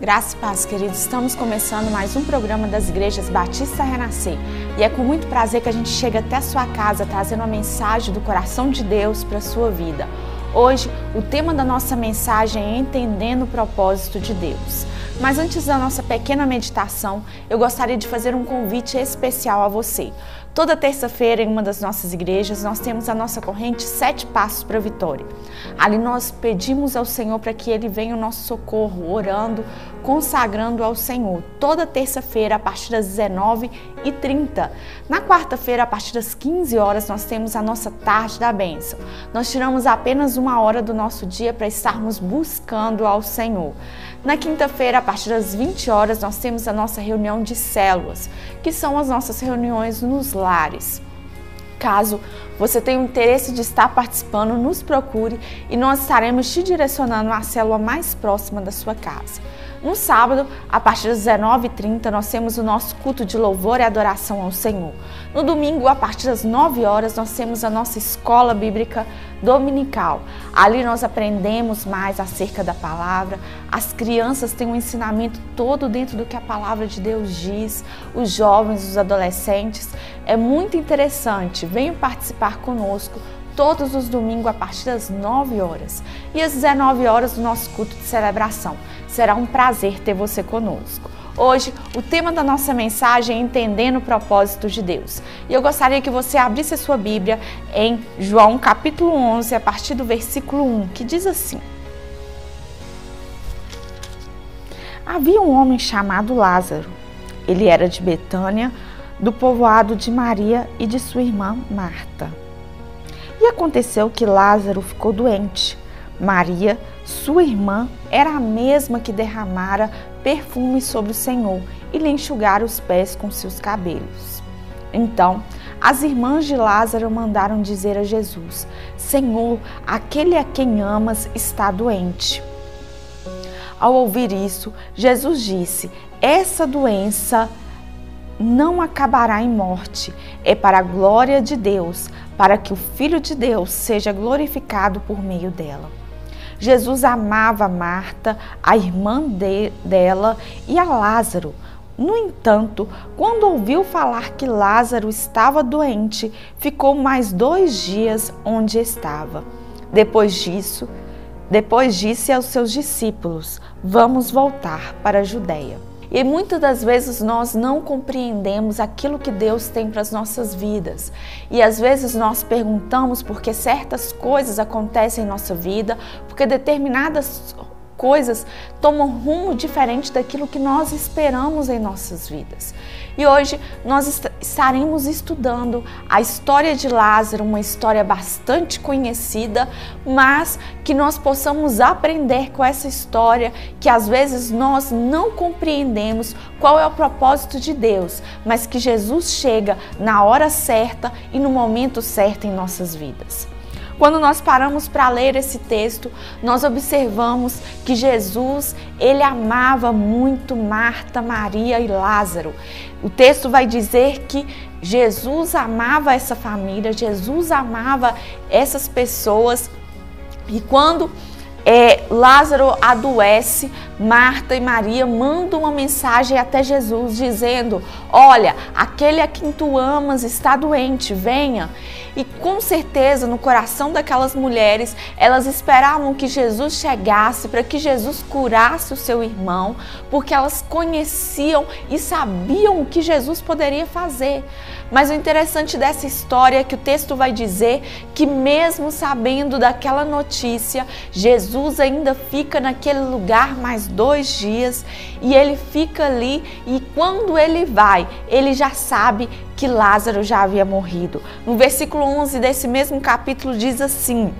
Graça e paz, queridos. Estamos começando mais um programa das Igrejas Batista Renascer. E é com muito prazer que a gente chega até a sua casa trazendo uma mensagem do coração de Deus para a sua vida. Hoje, o tema da nossa mensagem é Entendendo o Propósito de Deus. Mas antes da nossa pequena meditação, eu gostaria de fazer um convite especial a você. Toda terça-feira, em uma das nossas igrejas, nós temos a nossa corrente 7 Passos para a Vitória. Ali nós pedimos ao Senhor para que Ele venha ao nosso socorro, orando, consagrando ao Senhor. Toda terça-feira, a partir das 19h30. Na quarta-feira, a partir das 15 horas, nós temos a nossa tarde da bênção. Nós tiramos apenas 1 hora do nosso dia para estarmos buscando ao Senhor. Na quinta-feira, a partir das 20 horas, nós temos a nossa reunião de células, que são as nossas reuniões nos lares. Caso você tenha o interesse de estar participando, nos procure e nós estaremos te direcionando à célula mais próxima da sua casa. No sábado, a partir das 19h30, nós temos o nosso culto de louvor e adoração ao Senhor. No domingo, a partir das 9 horas, nós temos a nossa escola bíblica dominical. Ali nós aprendemos mais acerca da palavra. As crianças têm um ensinamento todo dentro do que a palavra de Deus diz. Os jovens, os adolescentes. É muito interessante. Venham participar conosco todos os domingos a partir das 9 horas. E às 19 horas do nosso culto de celebração. Será um prazer ter você conosco. Hoje, o tema da nossa mensagem é Entendendo o Propósito de Deus. E eu gostaria que você abrisse a sua Bíblia em João capítulo 11, a partir do versículo 1, que diz assim: Havia um homem chamado Lázaro. Ele era de Betânia, do povoado de Maria e de sua irmã Marta. E aconteceu que Lázaro ficou doente. Maria, sua irmã, era a mesma que derramara perfume sobre o Senhor e lhe enxugara os pés com seus cabelos. Então, as irmãs de Lázaro mandaram dizer a Jesus: Senhor, aquele a quem amas está doente. Ao ouvir isso, Jesus disse: Essa doença não acabará em morte, é para a glória de Deus, para que o Filho de Deus seja glorificado por meio dela. Jesus amava Marta, a irmã dela e a Lázaro. No entanto, quando ouviu falar que Lázaro estava doente, ficou mais 2 dias onde estava. Depois disse aos seus discípulos: Vamos voltar para a Judéia. E muitas das vezes nós não compreendemos aquilo que Deus tem para as nossas vidas. E às vezes nós perguntamos por que certas coisas acontecem em nossa vida, porque determinadas coisas tomam rumo diferente daquilo que nós esperamos em nossas vidas. E hoje nós estaremos estudando a história de Lázaro, uma história bastante conhecida, mas que nós possamos aprender com essa história, que às vezes nós não compreendemos qual é o propósito de Deus, mas que Jesus chega na hora certa e no momento certo em nossas vidas. Quando nós paramos para ler esse texto, nós observamos que Jesus, ele amava muito Marta, Maria e Lázaro. O texto vai dizer que Jesus amava essa família, Jesus amava essas pessoas. E quando Lázaro adoece, Marta e Maria mandam uma mensagem até Jesus dizendo: Olha, aquele a quem tu amas está doente, venha. E com certeza no coração daquelas mulheres, elas esperavam que Jesus chegasse para que Jesus curasse o seu irmão, porque elas conheciam e sabiam o que Jesus poderia fazer. Mas o interessante dessa história é que o texto vai dizer que mesmo sabendo daquela notícia, Jesus ainda fica naquele lugar mais 2 dias e ele fica ali, e quando ele vai, ele já sabe que Lázaro já havia morrido. No versículo 11 desse mesmo capítulo diz assim: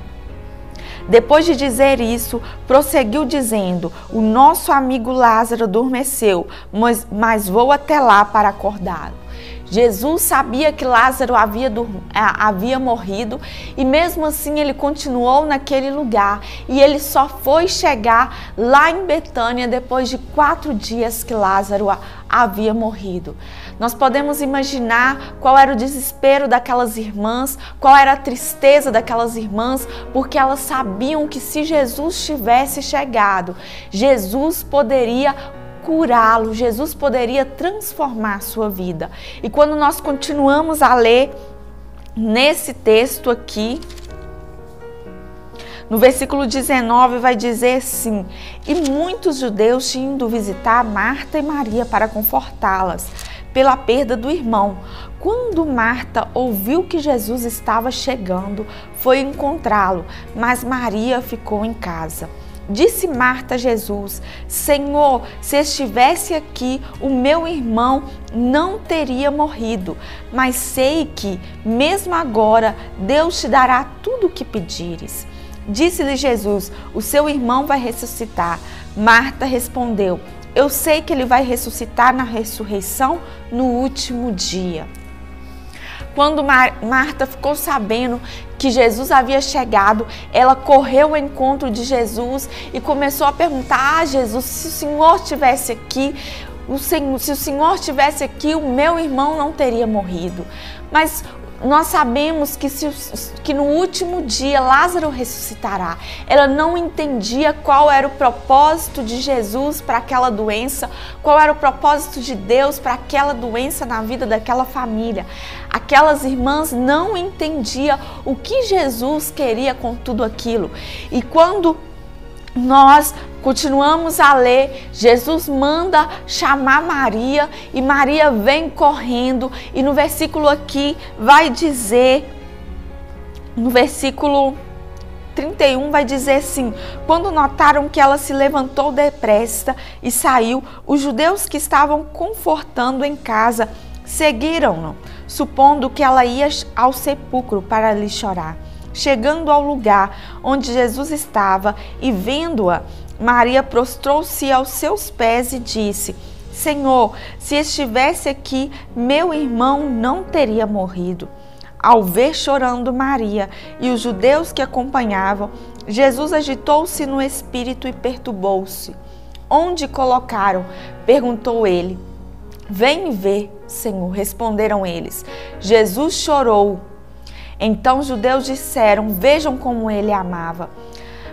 Depois de dizer isso, prosseguiu dizendo: O nosso amigo Lázaro adormeceu, mas vou até lá para acordá-lo. Jesus sabia que Lázaro havia morrido e mesmo assim ele continuou naquele lugar, e ele só foi chegar lá em Betânia depois de 4 dias que Lázaro havia morrido. Nós podemos imaginar qual era o desespero daquelas irmãs, qual era a tristeza daquelas irmãs, porque elas sabiam que se Jesus tivesse chegado, Jesus poderia curá-lo, Jesus poderia transformar a sua vida. E quando nós continuamos a ler nesse texto aqui, no versículo 19 vai dizer assim: e muitos judeus tinham ido visitar Marta e Maria para confortá-las pela perda do irmão. Quando Marta ouviu que Jesus estava chegando, foi encontrá-lo, mas Maria ficou em casa. Disse Marta a Jesus: Senhor, se estivesse aqui, o meu irmão não teria morrido. Mas sei que, mesmo agora, Deus te dará tudo o que pedires. Disse-lhe Jesus: o seu irmão vai ressuscitar. Marta respondeu: eu sei que ele vai ressuscitar na ressurreição no último dia. Quando Marta ficou sabendo que Jesus havia chegado, ela correu ao encontro de Jesus e começou a perguntar: Jesus, se o Senhor estivesse aqui, se o Senhor estivesse aqui, o meu irmão não teria morrido. Mas nós sabemos que no último dia Lázaro ressuscitará. Ela não entendia qual era o propósito de Jesus para aquela doença, qual era o propósito de Deus para aquela doença na vida daquela família. Aquelas irmãs não entendiam o que Jesus queria com tudo aquilo. E quando nós continuamos a ler, Jesus manda chamar Maria e Maria vem correndo, e no versículo aqui vai dizer, no versículo 31 vai dizer assim: quando notaram que ela se levantou depressa e saiu, os judeus que estavam confortando em casa seguiram-no, supondo que ela ia ao sepulcro para lhe chorar. Chegando ao lugar onde Jesus estava e vendo-a, Maria prostrou-se aos seus pés e disse: Senhor, se estivesse aqui, meu irmão não teria morrido. Ao ver chorando Maria e os judeus que acompanhavam, Jesus agitou-se no espírito e perturbou-se. Onde colocaram? Perguntou ele. Vem ver, Senhor, responderam eles. Jesus chorou. Então os judeus disseram: vejam como ele amava.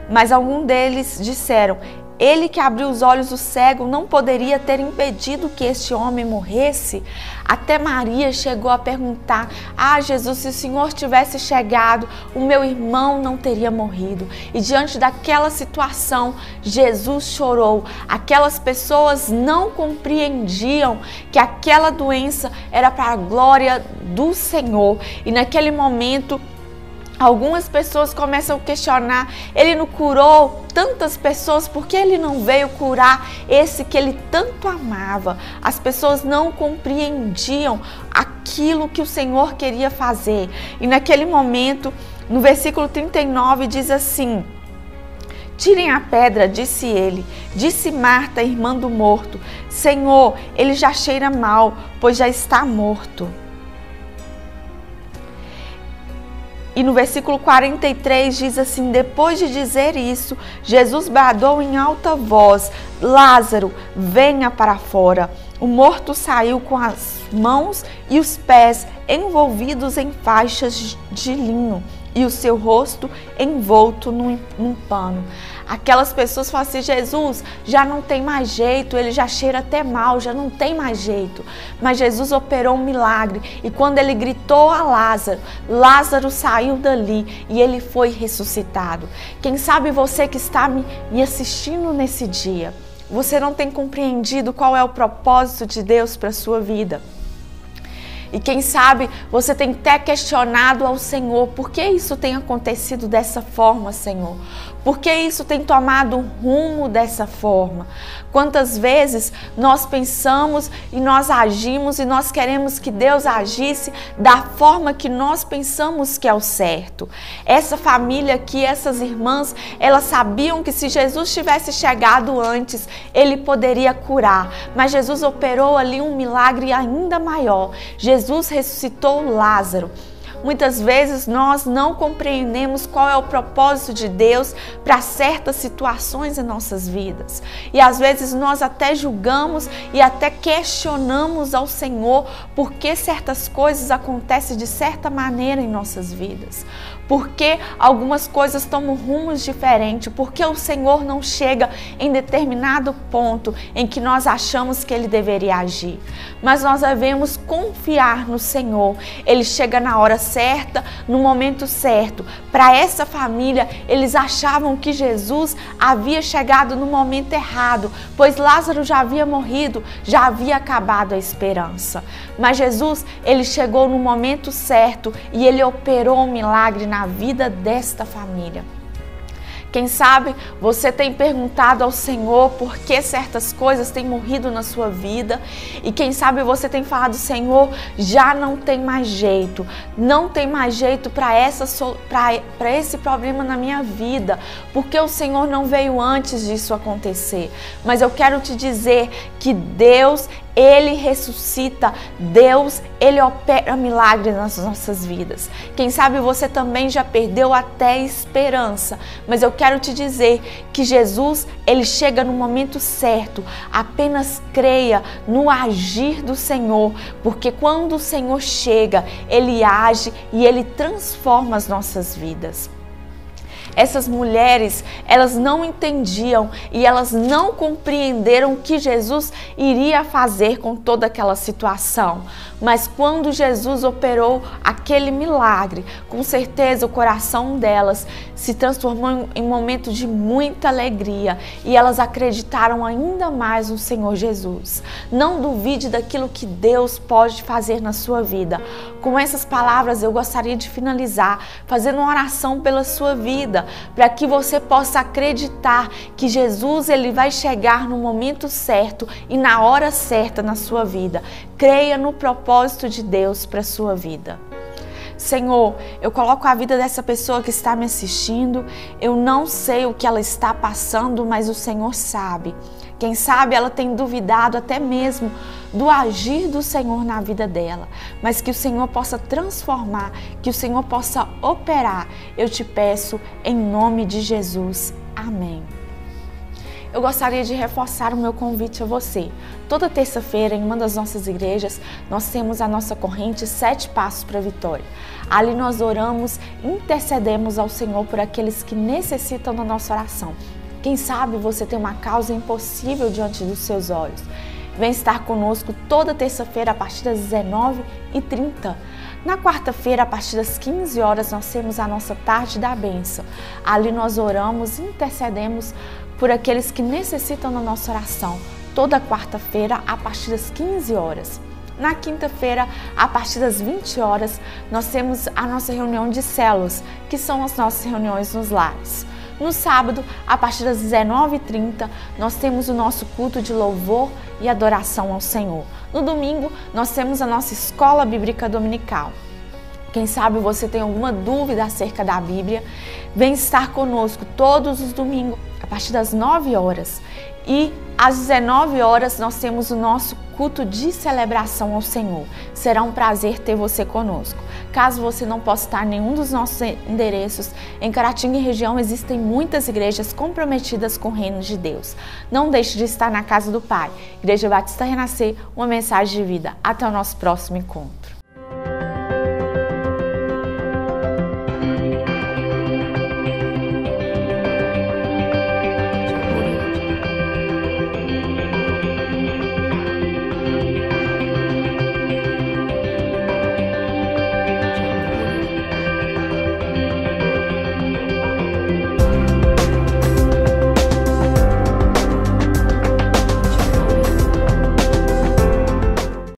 Mas alguns deles disseram: ele que abriu os olhos do cego não poderia ter impedido que este homem morresse? Até Maria chegou a perguntar: Jesus, se o Senhor tivesse chegado, o meu irmão não teria morrido. E diante daquela situação, Jesus chorou. Aquelas pessoas não compreendiam que aquela doença era para a glória do Senhor. E naquele momento, algumas pessoas começam a questionar: ele não curou tantas pessoas, por que ele não veio curar esse que ele tanto amava? As pessoas não compreendiam aquilo que o Senhor queria fazer. E naquele momento, no versículo 39 diz assim: tirem a pedra, disse ele. Disse Marta, irmã do morto: Senhor, ele já cheira mal, pois já está morto. E no versículo 43 diz assim: depois de dizer isso, Jesus bradou em alta voz: Lázaro, venha para fora. O morto saiu com as mãos e os pés envolvidos em faixas de linho e o seu rosto envolto num pano. Aquelas pessoas falam assim: Jesus, já não tem mais jeito, ele já cheira até mal, já não tem mais jeito. Mas Jesus operou um milagre, e quando ele gritou a Lázaro, Lázaro saiu dali e ele foi ressuscitado. Quem sabe você que está me assistindo nesse dia, você não tem compreendido qual é o propósito de Deus para a sua vida. E quem sabe você tem até questionado ao Senhor: por que isso tem acontecido dessa forma, Senhor? Por que isso tem tomado um rumo dessa forma? Quantas vezes nós pensamos e nós agimos e nós queremos que Deus agisse da forma que nós pensamos que é o certo. Essa família aqui, essas irmãs, elas sabiam que se Jesus tivesse chegado antes, ele poderia curar. Mas Jesus operou ali um milagre ainda maior. Jesus ressuscitou Lázaro. Muitas vezes nós não compreendemos qual é o propósito de Deus para certas situações em nossas vidas. E às vezes nós até julgamos e até questionamos ao Senhor por que certas coisas acontecem de certa maneira em nossas vidas. Por que algumas coisas tomam rumos diferentes? Por que o Senhor não chega em determinado ponto em que nós achamos que Ele deveria agir? Mas nós devemos confiar no Senhor. Ele chega na hora certa, no momento certo. Para essa família, eles achavam que Jesus havia chegado no momento errado, pois Lázaro já havia morrido, já havia acabado a esperança. Mas Jesus, Ele chegou no momento certo e Ele operou um milagre na vida desta família. Quem sabe você tem perguntado ao Senhor por que certas coisas têm morrido na sua vida, e quem sabe você tem falado: Senhor, já não tem mais jeito, não tem mais jeito para esse problema na minha vida, porque o Senhor não veio antes disso acontecer. Mas eu quero te dizer que Deus, Ele ressuscita, Deus, Ele opera milagres nas nossas vidas. Quem sabe você também já perdeu até esperança, mas eu quero te dizer que Jesus, Ele chega no momento certo. Apenas creia no agir do Senhor, porque quando o Senhor chega, Ele age e Ele transforma as nossas vidas. Essas mulheres, elas não entendiam e elas não compreenderam o que Jesus iria fazer com toda aquela situação. Mas quando Jesus operou aquele milagre, com certeza o coração delas se transformou em um momento de muita alegria e elas acreditaram ainda mais no Senhor Jesus. Não duvide daquilo que Deus pode fazer na sua vida. Com essas palavras eu gostaria de finalizar fazendo uma oração pela sua vida, para que você possa acreditar que Jesus, Ele vai chegar no momento certo e na hora certa na sua vida. Creia no propósito de Deus para a sua vida. Senhor, eu coloco a vida dessa pessoa que está me assistindo. Eu não sei o que ela está passando, mas o Senhor sabe. Quem sabe ela tem duvidado até mesmo do agir do Senhor na vida dela, mas que o Senhor possa transformar, que o Senhor possa operar. Eu te peço em nome de Jesus. Amém. Eu gostaria de reforçar o meu convite a você. Toda terça-feira, em uma das nossas igrejas, nós temos a nossa corrente 7 Passos para a Vitória. Ali nós oramos, intercedemos ao Senhor por aqueles que necessitam da nossa oração. Quem sabe você tem uma causa impossível diante dos seus olhos. Vem estar conosco toda terça-feira a partir das 19h30. Na quarta-feira, a partir das 15 horas, nós temos a nossa Tarde da Bênção. Ali nós oramos, intercedemos por aqueles que necessitam da nossa oração. Toda quarta-feira, a partir das 15 horas. Na quinta-feira, a partir das 20 horas, nós temos a nossa reunião de células, que são as nossas reuniões nos lares. No sábado, a partir das 19h30, nós temos o nosso culto de louvor e adoração ao Senhor. No domingo, nós temos a nossa escola bíblica dominical. Quem sabe você tem alguma dúvida acerca da Bíblia, vem estar conosco todos os domingos, a partir das 9 horas. E às 19 horas nós temos o nosso culto de celebração ao Senhor. Será um prazer ter você conosco. Caso você não possa estar em nenhum dos nossos endereços, em Caratinga e região existem muitas igrejas comprometidas com o reino de Deus. Não deixe de estar na casa do Pai. Igreja Batista Renascer, uma mensagem de vida. Até o nosso próximo encontro.